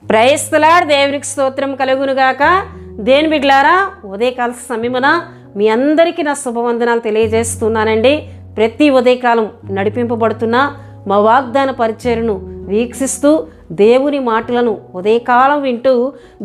Praise the lord. దేవునికి స్తోత్రం కలుగునుగాక. దేని బిడ్డలారా, ఉదయకాల సమయమున మీ అందరికీ నా శుభవందనాలు తెలియజేస్తున్నానండి. ప్రతి ఉదయకాలం నడిపింపబడుతున్న మా వాగ్దాన పరిచర్యను వీక్షిస్తూ దేవుని మాటలను ఉదయకాలం వింటూ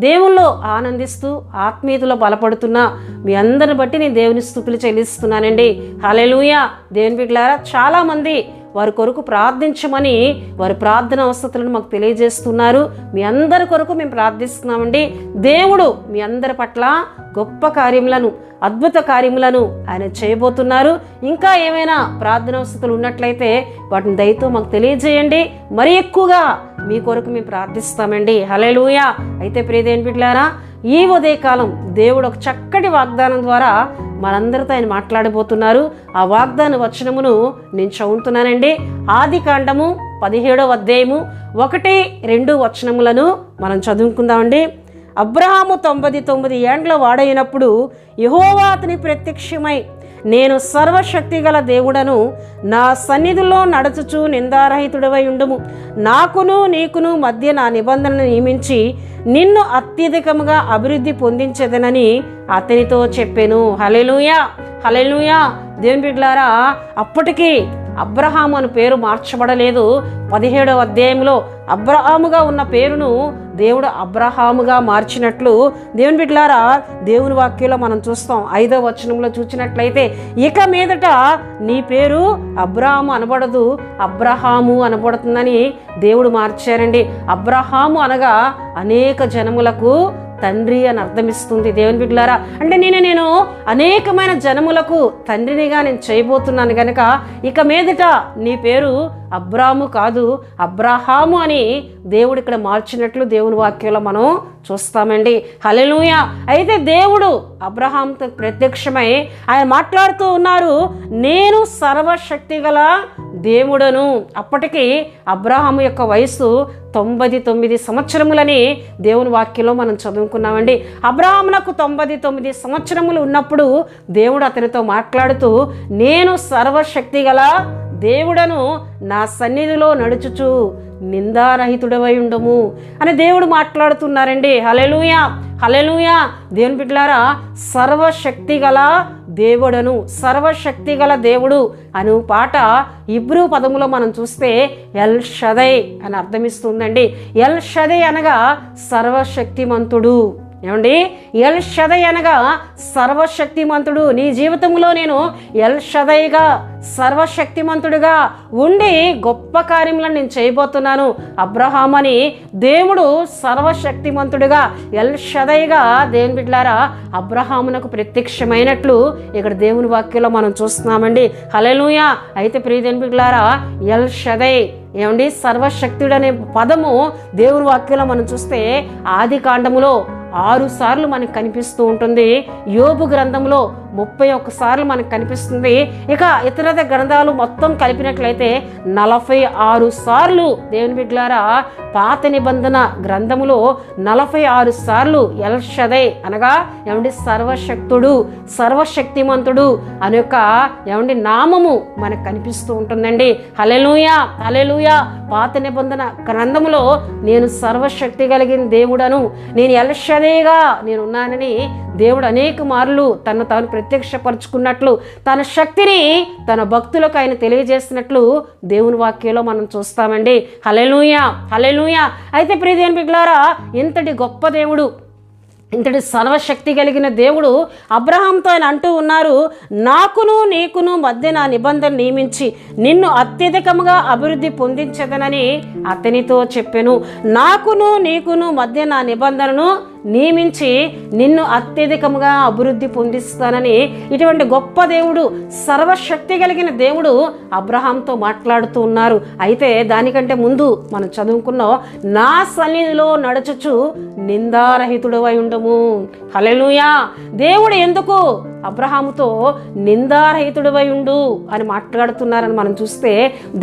దేవుల్లో ఆనందిస్తూ ఆత్మీయతలో బలపడుతున్న మీ అందరిని బట్టి నేను దేవుని స్తుతులు చెల్లిస్తున్నానండి. హల్లెలూయా. దేవుని బిడ్డలారా, చాలామంది వారి కొరకు ప్రార్థించమని వారి ప్రార్థన అవసరతలను మాకు తెలియజేస్తున్నారు. మీ అందరి కొరకు మేము ప్రార్థిస్తున్నామండి. దేవుడు మీ అందరి పట్ల గొప్ప కార్యములను, అద్భుత కార్యములను ఆయన చేయబోతున్నారు. ఇంకా ఏమైనా ప్రార్థన అవసరతలు ఉన్నట్లయితే వాటిని దయతో మాకు తెలియజేయండి. మరి ఎక్కువగా మీ కొరకు మేము ప్రార్థిస్తామండి. హల్లెలూయా. అయితే ప్రియదేని బిడ్డలారా, ఈ ఉదయకాలం దేవుడు ఒక చక్కటి వాగ్దానం ద్వారా మనందరితో ఆయన మాట్లాడబోతున్నారు. ఆ వాగ్దాన వచనమును నేను చదువుతున్నానండి. ఆదికాండము 17వ అధ్యాయము 1-2 వచనములను మనం చదువుకుందామండి. అబ్రహాము 99 ఏండ్ల వాడైనప్పుడు యెహోవా అతని ప్రత్యక్షమై, నేను సర్వశక్తి గల దేవుడను, నా సన్నిధిలో నడుచుచు నిందారహితుడవై ఉండుము, నాకును నీకును మధ్య నా నిబంధనను నియమించి నిన్ను అత్యధికముగా అభివృద్ధి పొందించదనని అతనితో చెప్పెను. హల్లెలూయా, హల్లెలూయా. దేవుని బిడ్డలారా, అప్పటికి అబ్రహాము అని పేరు మార్చబడలేదు. 17వ అధ్యాయంలో అబ్రహాముగా ఉన్న పేరును దేవుడు అబ్రహాముగా మార్చినట్లు దేవుని బిడ్డలారా, దేవుని వాక్యంలో మనం చూస్తాం. 5వ వచనంలో చూసినట్లయితే, ఇక మీదట నీ పేరు అబ్రహాము అనబడదు, అబ్రహాము అనబడుతుందని దేవుడు మార్చారండి. అబ్రహాము అనగా అనేక జనములకు తండ్రి అని అర్థమిస్తుంది. దేవుని బిడ్డలారా, అంటే నేను అనేకమైన జనములకు తండ్రినిగా నేను చేయబోతున్నాను గనక ఇక మీదట నీ పేరు అబ్రాము కాదు, అబ్రహాము అని దేవుడు ఇక్కడ మార్చినట్లు దేవుని వాక్యంలో మనం చూస్తామండి. హల్లెలూయా. అయితే దేవుడు అబ్రహాంతో ప్రత్యక్షమై ఆయన మాట్లాడుతూ ఉన్నారు, నేను సర్వశక్తి గల దేవుడను. అప్పటికి అబ్రహాము యొక్క వయసు 99 సంవత్సరములని దేవుని వాక్యంలో మనం చదువుకున్నామండి. అబ్రహామునకు 99 సంవత్సరములు ఉన్నప్పుడు దేవుడు అతనితో మాట్లాడుతూ, నేను సర్వశక్తి గల దేవుడను, నా సన్నిధిలో నడుచుచు నిందారహితుడవై ఉండము అని దేవుడు మాట్లాడుతున్నారండి. హల్లెలూయా, హల్లెలూయా. దేవుని బిడ్డలారా, సర్వశక్తి గల దేవుడను, సర్వశక్తి గల దేవుడు అను పాట ఇబ్రూ పదములో మనం చూస్తే ఎల్ షదై అని అర్థమిస్తుందండి. ఎల్ షదై అనగా సర్వశక్తిమంతుడు. ఏమండి, ఎల్ షదై అనగా సర్వశక్తిమంతుడు. నీ జీవితంలో నేను ఎల్ షదైగా, సర్వశక్తిమంతుడిగా ఉండి గొప్ప కార్యములను నేను చేయబోతున్నాను. అబ్రహాం అని దేవుడు సర్వశక్తిమంతుడిగా, ఎల్ షదైగా దేవుని బిడ్డలారా అబ్రహామునకు ప్రత్యక్షమైనట్లు ఇక్కడ దేవుని వాక్యంలో మనం చూస్తున్నామండి. హల్లెలూయా. అయితే ప్రియ దేవుని బిడ్డలారా, ఎల్ షదై ఏమండి సర్వశక్తుడు అనే పదము దేవుని వాక్యంలో మనం చూస్తే ఆదికాండములో 6 సార్లు మనకు కనిపిస్తూ ఉంటుంది. యోబు గ్రంథంలో 31 సార్లు మనకు కనిపిస్తుంది. ఇక ఇతర గ్రంథాలు మొత్తం కలిపినట్లయితే 46 సార్లు దేవుని బిడ్డలారా పాత నిబంధన గ్రంథములో 46 సార్లు ఎల్ షదై అనగా ఏమండి సర్వశక్తుడు, సర్వశక్తిమంతుడు అనే యొక్క ఏమండి నామము మనకు కనిపిస్తూ ఉంటుందండి. హల్లెలూయా, హల్లెలూయా. పాత నిబంధన గ్రంథములో నేను సర్వశక్తి కలిగిన దేవుడను, నేను ఎల్ షదైగా నేనున్నానని దేవుడు అనేక మార్లు తను తాను ప్రత్యక్షపరుచుకున్నట్లు, తన శక్తిని తన భక్తులకు ఆయన తెలియజేసినట్లు దేవుని వాక్యంలో మనం చూస్తామండి. హల్లెలూయా, హల్లెలూయా. అయితే ప్రియ దేవుని బిడ్డలారా, ఇంతటి గొప్ప దేవుడు, ఇంతటి సర్వశక్తి కలిగిన దేవుడు అబ్రహాంతో ఆయన అంటూ ఉన్నారు, నాకును నీకును మధ్య నా నిబంధన నియమించి నిన్ను అత్యధికముగా అభివృద్ధి పొందించదనని అతనితో చెప్పెను. నాకును నీకును మధ్య నా నిబంధనను నియమించి నిన్ను అత్యధికముగా అభివృద్ధి పొందిస్తానని ఇటువంటి గొప్ప దేవుడు, సర్వశక్తి కలిగిన దేవుడు అబ్రహాంతో మాట్లాడుతూ ఉన్నారు. అయితే దానికంటే ముందు మనం చదువుకున్నాం, నా సన్నిధిలో నడుచుచు నిందారహితుడవై ఉండము. హల్లెలూయా. దేవుడు ఎందుకు అబ్రహాముతో నిందారహితుడవై ఉండు అని మాట్లాడుతున్నారని మనం చూస్తే,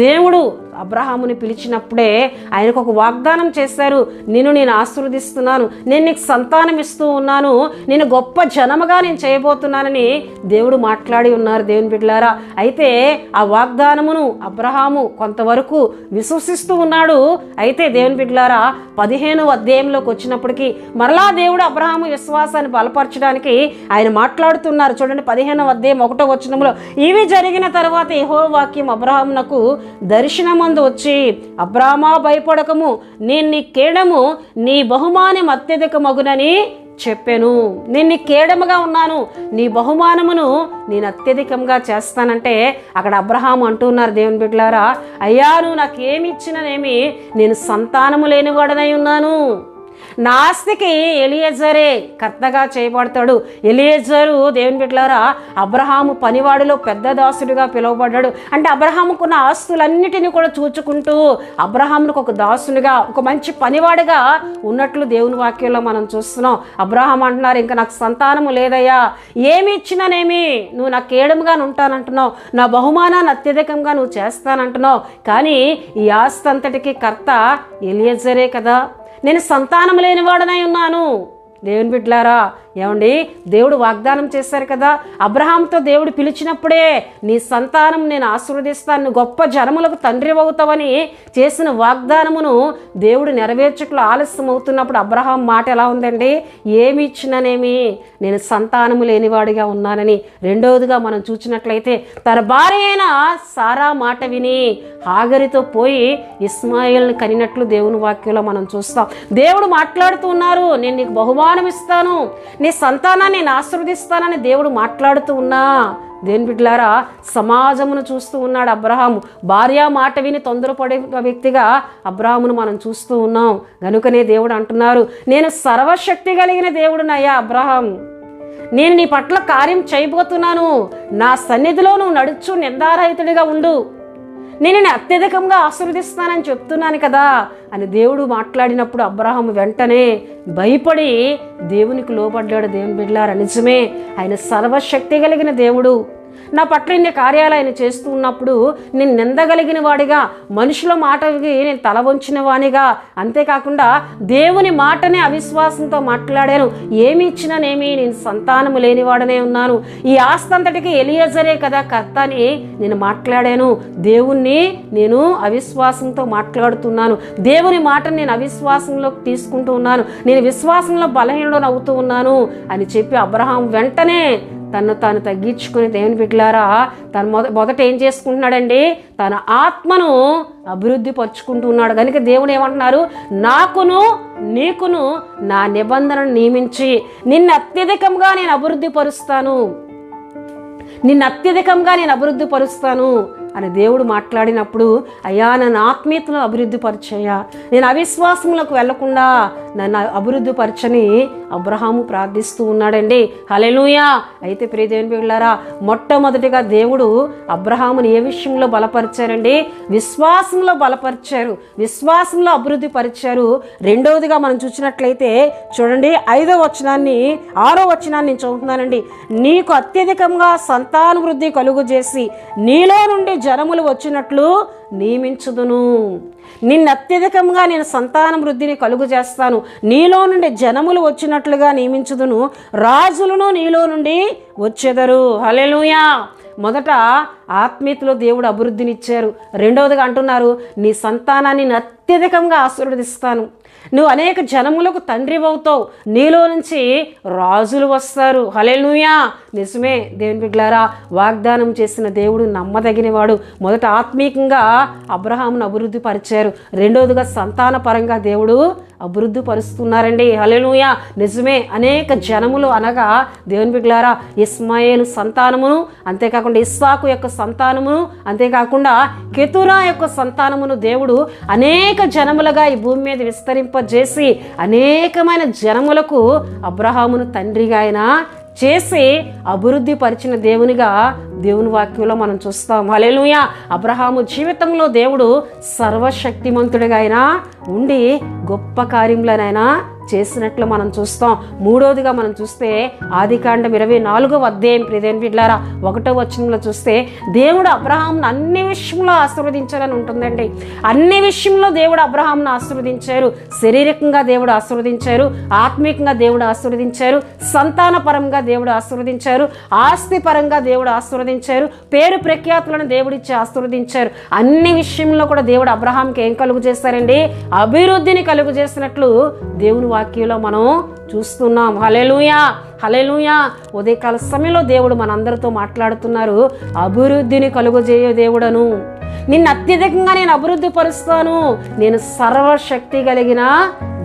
దేవుడు అబ్రహాముని పిలిచినప్పుడే ఆయనకు ఒక వాగ్దానం చేశారు. నేను ఆశీర్వదిస్తున్నాను, నేను నీకు సంతానం ఇస్తూ ఉన్నాను, నేను గొప్ప జనముగా నేను చేయబోతున్నానని దేవుడు మాట్లాడి ఉన్నారు దేవుని బిడ్డలారా. అయితే ఆ వాగ్దానమును అబ్రహాము కొంతవరకు విశ్వసిస్తూ ఉన్నాడు. అయితే దేవుని బిడ్డలారా 15వ అధ్యాయంలోకి వచ్చినప్పటికీ మరలా దేవుడు అబ్రహాము విశ్వాసాన్ని బలపరచడానికి ఆయన మాట్లాడుతున్నారు. చూడండి 15వ అధ్యాయం 1వ వచనంలో, ఇవి జరిగిన తర్వాత యెహోవా వాక్యం అబ్రహామునకు దర్శనమందు వచ్చి, అబ్రామా భయపడకము, నేను నీ కేడము, నీ బహుమానం అత్యధికమగునని చెప్పాను. నేను నీ కేడముగా ఉన్నాను, నీ బహుమానమును నేను అత్యధికంగా చేస్తానంటే అక్కడ అబ్రహాము అంటున్నారు దేవుని బిడ్డలారా, అయ్యా నువ్వు నాకేమి ఇచ్చిననేమి, నేను సంతానము లేనివాడనై ఉన్నాను. నా ఆస్తికి ఎలియజరే కర్తగా చేయబడతాడు. ఎలియజరు దేవుని బిడ్డలారా అబ్రహాము పనివాడిలో పెద్ద దాసుడిగా పిలువబడ్డాడు. అంటే అబ్రహాముకున్న ఆస్తులన్నిటినీ కూడా చూచుకుంటూ అబ్రహామునికి ఒక దాసునిగా, ఒక మంచి పనివాడిగా ఉన్నట్లు దేవుని వాక్యంలో మనం చూస్తున్నాం. అబ్రహాం అంటున్నారు, ఇంకా నాకు సంతానము లేదయ్యా, ఏమి ఇచ్చినానేమి, నువ్వు నాకు కేడముగా ఉంటానంటున్నావు, నా బహుమానాన్ని అత్యధికంగా నువ్వు చేస్తానంటున్నావు, కానీ ఈ ఆస్తి అంతటికి కర్త ఎలియజరే కదా, నేను సంతానం లేనివాడనై ఉన్నాను. దేవుని బిడ్డలారా ఏమండి, దేవుడు వాగ్దానం చేశారు కదా, అబ్రహాంతో దేవుడు పిలిచినప్పుడే నీ సంతానం నేను ఆశీర్వదిస్తాను, గొప్ప జనములకు తండ్రి అవుతావని చేసిన వాగ్దానమును దేవుడు నెరవేర్చట్లో ఆలస్యం అవుతున్నప్పుడు అబ్రహాం మాట ఎలా ఉందండి, ఏమి ఇచ్చిననేమి, నేను సంతానము లేనివాడిగా ఉన్నానని. రెండవదిగా మనం చూసినట్లయితే తన భార్య అయిన సారా మాట విని హాగరితో పోయి ఇస్మాయిల్ని కనినట్లు దేవుని వాక్యంలో మనం చూస్తాం. దేవుడు మాట్లాడుతూ ఉన్నారు, నేను నీకు బహుమానం ఇస్తాను, నీ సంతానాన్ని నేను ఆశీర్వదిస్తానని దేవుడు మాట్లాడుతూ ఉన్నా దేవుని బిడ్డలారా సమాజమును చూస్తూ ఉన్నాడు అబ్రహాము. భార్య మాట విని తొందరపడే వ్యక్తిగా అబ్రహామును మనం చూస్తూ ఉన్నాం. గనుకనే దేవుడు అంటున్నారు, నేను సర్వశక్తి కలిగిన దేవుడునయ్యా అబ్రహాం, నేను నీ పట్ల కార్యం చేయబోతున్నాను, నా సన్నిధిలో నువ్వు నడుచు నిందారహితుడిగా ఉండు, నేను అత్యధికంగా ఆశీర్వదిస్తానని చెప్తున్నాను కదా అని దేవుడు మాట్లాడినప్పుడు అబ్రహాము వెంటనే భయపడి దేవునికి లోబడ్డాడు. దేవుని బిడ్డలారా నిజమే, ఆయన సర్వశక్తి కలిగిన దేవుడు. నా పట్ల ఇన్ని కార్యాలు ఆయన చేస్తూ ఉన్నప్పుడు నేను నిందగలిగిన వాడిగా, మనుషుల మాటకి నేను తల వంచిన వానిగా, అంతేకాకుండా దేవుని మాటనే అవిశ్వాసంతో మాట్లాడాను, ఏమి ఇచ్చినానేమి, నేను సంతానము లేనివాడనే ఉన్నాను, ఈ ఆస్తి అంతటికి ఎలియజరే కదా కర్త అని నేను మాట్లాడాను, దేవుణ్ణి నేను అవిశ్వాసంతో మాట్లాడుతున్నాను, దేవుని మాటను నేను అవిశ్వాసంలోకి తీసుకుంటూ ఉన్నాను, నేను విశ్వాసంలో బలహీనుడు అవుతూ ఉన్నాను అని చెప్పి అబ్రహాం వెంటనే తను తాను తగ్గించుకుని దేవుని బిడ్డలారా తను మొదట ఏం చేసుకుంటున్నాడండి, తన ఆత్మను అభివృద్ధి పరుచుకుంటున్నాడు. కనుక దేవుడు ఏమంటున్నారు, నాకును నీకును నా నిబంధనను నియమించి నిన్ను అత్యధికంగా నేను అభివృద్ధి పరుస్తాను, నిన్ను అత్యధికంగా నేను అభివృద్ధి పరుస్తాను అని దేవుడు మాట్లాడినప్పుడు, అయ్యా నన్ను ఆత్మీయతలో అభివృద్ధి పరిచయ్యా, నేను అవిశ్వాసంలోకి వెళ్లకుండా నన్ను అభివృద్ధి పరచని అబ్రహాము ప్రార్థిస్తూ ఉన్నాడండి. హల్లెలూయా. అయితే ప్రియ దేవుని బిడ్డలారా మొట్టమొదటిగా దేవుడు అబ్రహాముని ఏ విషయంలో బలపరిచారండి, విశ్వాసంలో బలపరిచారు, విశ్వాసంలో అభివృద్ధి పరిచారు. రెండవదిగా మనం చూసినట్లయితే చూడండి 5వ వచనాన్ని 6వ వచనాన్ని నేను చదువుతున్నానండి, నీకు అత్యధికంగా సంతాన వృద్ధి కలుగు చేసి నీలో నుండి జనములు వచ్చినట్లు నియమించుదును, నిన్ను అత్యధికంగా నేను సంతాన వృద్ధిని కలుగు చేస్తాను, నీలో నుండి జనములు వచ్చినట్లుగా నియమించుదును, రాజులను నీలో నుండి వచ్చెదరు. హల్లెలూయా. మొదట ఆత్మీయతలో దేవుడు అభివృద్ధినిచ్చారు. రెండవదిగా అంటున్నారు, నీ సంతానాన్ని అత్యధికంగా ఆశీర్వదిస్తాను, నువ్వు అనేక జనములకు తండ్రి అవుతావు, నీలో నుంచి రాజులు వస్తారు. హల్లెలూయా. నిజమే దేవుని బిడ్డలారా, వాగ్దానం చేసిన దేవుడు నమ్మదగినవాడు. మొదట ఆత్మీయంగా అబ్రహామును అభివృద్ధి పరిచారు, రెండవదిగా సంతాన పరంగా దేవుడు అభివృద్ధి పరుస్తున్నారండి. హల్లెలూయా. నిజమే, అనేక జనములు అనగా దేవుని బిడ్డలారా ఇస్మాయేలు సంతానమును, అంతేకాకుండా ఇస్సాకు యొక్క సంతానమును, అంతేకాకుండా కెతురా యొక్క సంతానమును దేవుడు అనేక జనములుగా ఈ భూమి మీద విస్తరింపజేసి అనేకమైన జనములకు అబ్రహామును తండ్రిగా ఆయన చేసి అభివృద్ధి పరిచిన దేవునిగా దేవుని వాక్యంలో మనం చూస్తాం. హల్లెలూయా. అబ్రహాము జీవితంలో దేవుడు సర్వశక్తిమంతుడిగా ఆయన ఉండి గొప్ప కార్యములనైనా చేసినట్లు మనం చూస్తాం. మూడోదిగా మనం చూస్తే ఆదికాండం 24వ అధ్యాయం ప్రియదేవుని బిడ్డలారా 1వ వచనంలో చూస్తే దేవుడు అబ్రహాంను అన్ని విషయంలో ఆశీర్వదించాలని ఉంటుందండి. అన్ని విషయంలో దేవుడు అబ్రహాంను ఆశీర్వదించారు. శారీరకంగా దేవుడు ఆశీర్వదించారు, ఆత్మీయంగా దేవుడు ఆశీర్వదించారు, సంతాన పరంగా దేవుడు ఆశీర్వదించారు, ఆస్తి పరంగా దేవుడు ఆశీర్వదించారు, పేరు ప్రఖ్యాతులను దేవుడిచ్చి ఆశీర్వదించారు. అన్ని విషయంలో కూడా దేవుడు అబ్రహాంకి ఏం కలుగు చేస్తారండి? అభివృద్ధిని కలుగు చేసినట్లు దేవుని వాక్యంలో మనం చూస్తున్నాం. హల్లెలూయా, హల్లెలూయా. ఉదయకాల సమయంలో దేవుడు మనందరితో మాట్లాడుతున్నారు. అభివృద్ధిని కలుగు చేయు దేవుడను, నిన్ను అత్యధికంగా నేను అభివృద్ధి పరుస్తాను, నేను సర్వశక్తి కలిగిన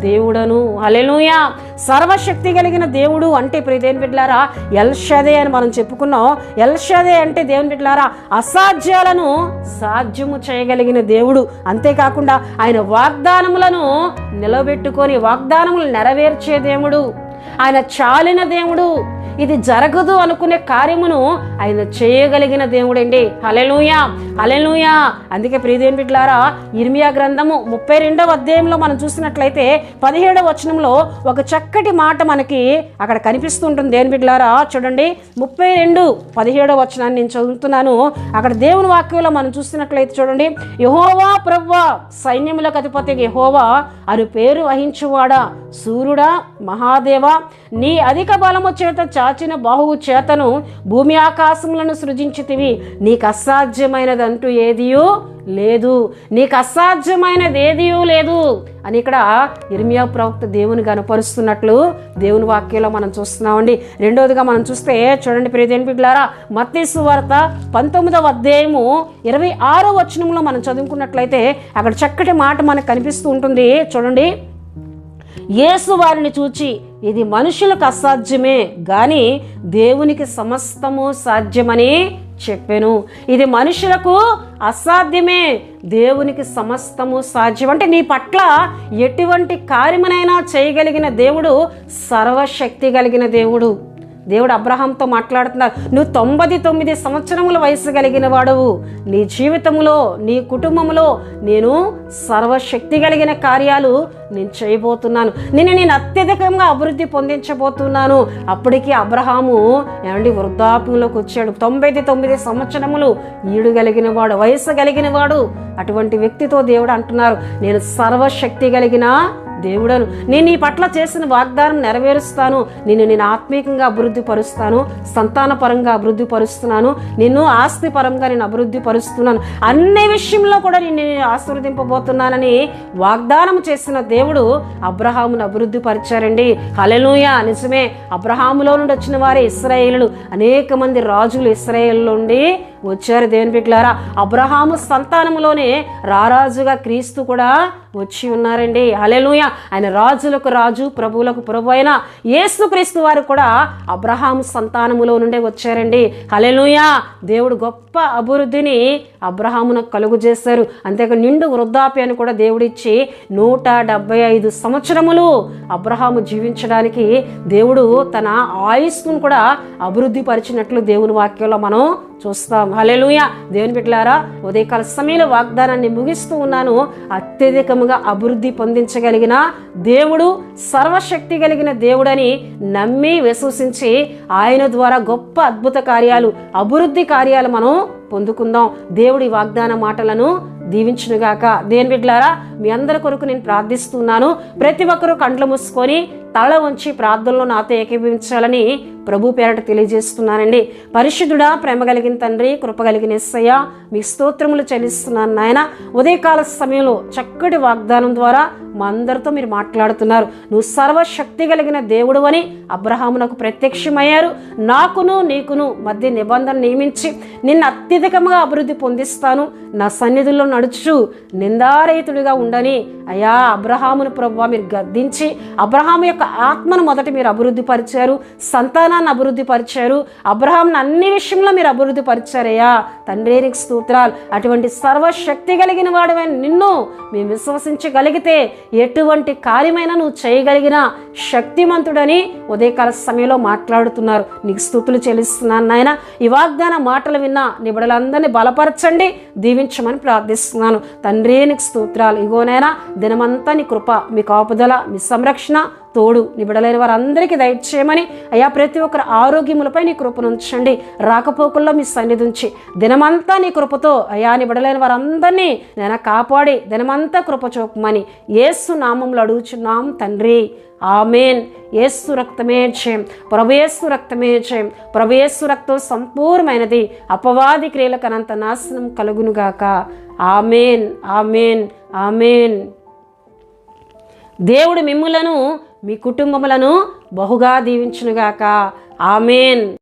దేవుడను. హల్లెలూయా. సర్వశక్తి కలిగిన దేవుడు అంటే ప్రియదేవుని బిడ్డలారా ఎల్షాదై అని మనం చెప్పుకున్నాం. ఎల్షాదై అంటే దేవుని బిడ్డలారా అసాధ్యాలను సాధ్యము చేయగలిగిన దేవుడు. అంతేకాకుండా ఆయన వాగ్దానములను నిలబెట్టుకొని వాగ్దానములు నెరవేర్చే దేవుడు. ఆయన చాలిన దేవుడు. ఇది జరగదు అనుకునే కార్యమును ఆయన చేయగలిగిన దేవుడండి. హల్లెలూయా, హల్లెలూయా. అందుకే ప్రియదేవుని బిడ్డలారా ఇర్మియా గ్రంథము 32వ అధ్యాయంలో మనం చూసినట్లయితే 17వ వచనంలో ఒక చక్కటి మాట మనకి అక్కడ కనిపిస్తుంటుంది. దేవుని బిడ్డలారా చూడండి 32:17వ వచనాన్ని నేను చదువుతున్నాను. అక్కడ దేవుని వాక్యంలో మనం చూసినట్లయితే చూడండి, యెహోవా ప్రభువా సైన్యములకు అధిపతి యెహోవా అని పేరు వహించువాడా, సూర్యుడా, మహాదేవ, నీ అధిక బలము చేత చాచిన బాహువు చేతను భూమి ఆకాశములను సృజించితివి, నీకు అసాధ్యమైనదంటూ ఏదియూ లేదు, నీకు అసాధ్యమైనది ఏదియూ లేదు అని ఇక్కడ ఇర్మియా ప్రవక్త దేవుని కనపరుస్తున్నట్లు దేవుని వాక్యంలో మనం చూస్తున్నామండి. రెండోదిగా మనం చూస్తే చూడండి ప్రియదేవుని బిడ్డలారా మత్తయి సువార్త 19వ అధ్యాయము 26వ వచనంలో మనం చదువుకున్నట్లయితే అక్కడ చక్కటి మాట మనకు కనిపిస్తూ ఉంటుంది. చూడండి, యేసు వారిని చూచి ఇది మనుషులకు అసాధ్యమే గాని దేవునికి సమస్తము సాధ్యమని చెప్పాను. ఇది మనుషులకు అసాధ్యమే, దేవునికి సమస్తము సాధ్యం. అంటే నీ పట్ల ఎటువంటి కార్యమునైనా చేయగలిగిన దేవుడు, సర్వశక్తి కలిగిన దేవుడు. దేవుడు అబ్రహాంతో మాట్లాడుతున్నారు, నువ్వు 99 సంవత్సరముల వయసు కలిగిన వాడవు, నీ జీవితంలో నీ కుటుంబంలో నేను సర్వశక్తి కలిగిన కార్యాలు నేను చేయబోతున్నాను, నేను అత్యధికంగా అభివృద్ధి పొందించబోతున్నాను. అప్పటికి అబ్రహాము ఏమండి వృద్ధాప్యంలోకి వచ్చాడు. 99 సంవత్సరములు ఈడు కలిగిన వాడు, వయసు కలిగిన వాడు. అటువంటి వ్యక్తితో దేవుడు అంటున్నారు, నేను సర్వశక్తి కలిగిన దేవుడను, నేను నీ పట్ల చేసిన వాగ్దానం నెరవేరుస్తాను, నేను ఆత్మీయంగా అభివృద్ధి పరుస్తాను, సంతాన పరంగా అభివృద్ధి పరుస్తున్నాను, నిన్ను ఆస్తి పరంగా నేను అభివృద్ధి పరుస్తున్నాను, అన్ని విషయంలో కూడా నేను ఆశీర్వదింపబోతున్నానని వాగ్దానం చేసిన దేవుడు అబ్రహామును అభివృద్ధి పరిచారండి. హల్లెలూయా. నిజమే, అబ్రహాములో నుండి వచ్చిన వారే ఇశ్రాయేలులు. అనేక మంది రాజులు ఇశ్రాయేలు నుండి వచ్చారు. దేవుని బిడ్డలారా అబ్రహాము సంతానములోనే రారాజుగా క్రీస్తు కూడా వచ్చి ఉన్నారండి. హల్లెలూయా. ఆయన రాజులకు రాజు, ప్రభువులకు ప్రభు అయిన యేసుక్రీస్తు వారు కూడా అబ్రహాము సంతానములో నుండే వచ్చారండి. హల్లెలూయా. దేవుడు గొప్ప అభివృద్ధిని అబ్రహామునకు కలుగు చేశారు. అంతేకాదు నిండు వృద్ధాప్యాన్ని కూడా దేవుడిచ్చి 175 సంవత్సరములు అబ్రహాము జీవించడానికి దేవుడు తన ఆయుస్సును కూడా అభివృద్ధి పరిచినట్లు దేవుని వాక్యంలో మనం చూస్తాం. హల్లెలూయా. దేవుని బిడ్డలారా ఉదయకాల సమయంలో వాగ్దానాన్ని ముగిస్తూ ఉన్నాను. అత్యధికముగా అభివృద్ధి పొందించగలిగిన దేవుడు, సర్వశక్తి కలిగిన దేవుడని నమ్మి విశ్వసించి ఆయన ద్వారా గొప్ప అద్భుత కార్యాలు, అభివృద్ధి కార్యాలు మనం పొందుకుందాం. దేవుడి వాగ్దాన మాటలను దీవించునుగాక. దేవుని బిడ్డలారా మీ అందరి కొరకు నేను ప్రార్థిస్తున్నాను. ప్రతి ఒక్కరూ కండ్లు మూసుకొని తల ఉంచి ప్రార్థనలో నాతో ఏకీభవించాలని ప్రభు పేరట తెలియజేస్తున్నానండి. పరిశుద్ధుడా, ప్రేమ కలిగిన తండ్రి, కృప కలిగిన యేసయ్య, మీ స్తోత్రములు చెల్లిస్తున్నాను నాయన. ఉదయకాల సమయంలో చక్కటి వాగ్దానం ద్వారా మా అందరితో మీరు మాట్లాడుతున్నారు. నువ్వు సర్వశక్తి కలిగిన దేవుడు అని అబ్రహామునకు ప్రత్యక్షమయ్యారు. నాకును నీకును మధ్య నిబంధన నియమించి నిన్ను అత్యధికంగా అభివృద్ధి పొందిస్తాను, నా సన్నిధుల్లో నడుచు నిందారహితుడిగా ఉండని అయ్యా అబ్రహామును ప్రభువా మీరు గద్దించి అబ్రహాము యొక్క ఆత్మను మొదట మీరు అభివృద్ధి పరిచారు, సంతానాన్ని అభివృద్ధి పరిచారు, అబ్రహాంను అన్ని విషయంలో మీరు అభివృద్ధి పరిచారయ్యా. తండ్రి నీకు స్తోత్రాలు. అటువంటి సర్వశక్తి కలిగిన వాడమైన నిన్ను మేము విశ్వసించగలిగితే ఎటువంటి కార్యమైనా నువ్వు చేయగలిగిన శక్తిమంతుడని ఉదయకాల సమయంలో మాట్లాడుతున్నారు. నీకు స్తుతులు చెల్లిస్తున్నాను నాయన. ఈ వాగ్దాన మాటలు విన్నా నీ బిడ్డలందరినీ బలపరచండి, దీవించమని ప్రార్థిస్తున్నాను. తండ్రి నీకు స్తోత్రాలు. ఇగోనైనా దినమంతా నీ కృప, మీ కాపుదల, మీ సంరక్షణ తోడు నీ బిడ్డలైన వారందరికీ దయచేయమని అయ్యా ప్రతి ఒక్కరు ఆరోగ్యములపై నీ కృపను ఉంచండి. రాకపోకల్లో మీ సన్నిధి ఉంచి దినమంతా నీ కృపతో అయ్యా నీ బిడ్డలైన వారందరినీ నేను కాపాడి దినమంతా కృప చూపమని యేసు నామంలో అడుగుచున్నాం తండ్రి. ఆమెన్. యేసు రక్తమే జయం, ప్రభు యేసు రక్తమే జయం, ప్రభు యేసు రక్తం సంపూర్ణమైనది, అపవాది క్రియలకు అనంత నాశనం కలుగునుగాక. Amen, amen, amen. దేవుడు మిమ్ములను మీ కుటుంబములను బహుగా దీవించునుగాక. ఆమెన్.